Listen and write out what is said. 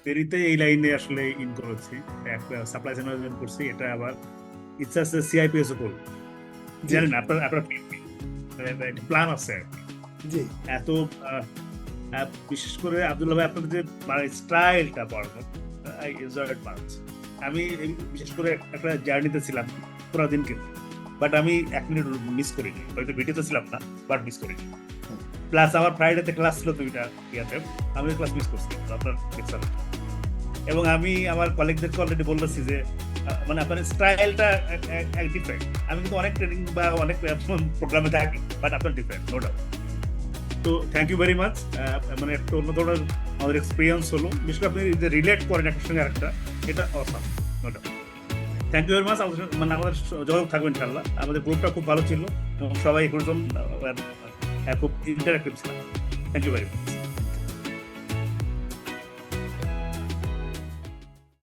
দেরিতে এই লাইনে আসলে ইন করেছি, একটা সাপ্লাই চেইন ম্যানেজমেন্ট করছি, এটা আবার ইচ্ছা আছে সিআইপিএস ও করবো। জি জানেন আপনার আপনার একটা প্ল্যান আছে আর কি। জি এত বিশেষ করে আব্দুল্লাহ ভাই আপনাদের যে মানে স্টাইলটা পড়ানো, আই এনজয়েড মাচ। আমি বিশেষ করে একটা জার্নিতে ছিলাম পুরো দিন, কিন্তু বাট আমি 1 মিনিট মিস করিনি, হয়তো ভিডিওতে ছিলাম না বাট মিস করিনি। প্লাস আমার ফ্রাইডেতে ক্লাস ছিল 2টা ইয়াতে, আমি ক্লাস মিস করছি আপনার লেকচার। এবং আমি আমার কলিগদেরকে অলরেডি বলেছি যে মানে আপনার স্টাইলটা ডিফারেন্ট। আমি কিন্তু অনেক ট্রেনিং বা অনেক প্রোগ্রামে থাকি, বাট আপনার ডিফারেন্ট, নো ডাউট। তো থ্যাংক ইউ ভেরি মাচ। মানে একটা অন্য ধরনের আমাদের এক্সপিরিয়েন্স হলো, বিশেষ করে আপনি যে রিলেট করেন একটার সঙ্গে আরেকটা, এটা awesome, no doubt. Thank you very much. মানে আমাদের যোগাযোগ থাকবেন ইনশাল্লাহ। আমাদের গ্রুপটা খুব ভালো ছিল এবং সবাই খুব ইন্টারেক্টিভ ছিল। Thank you very much.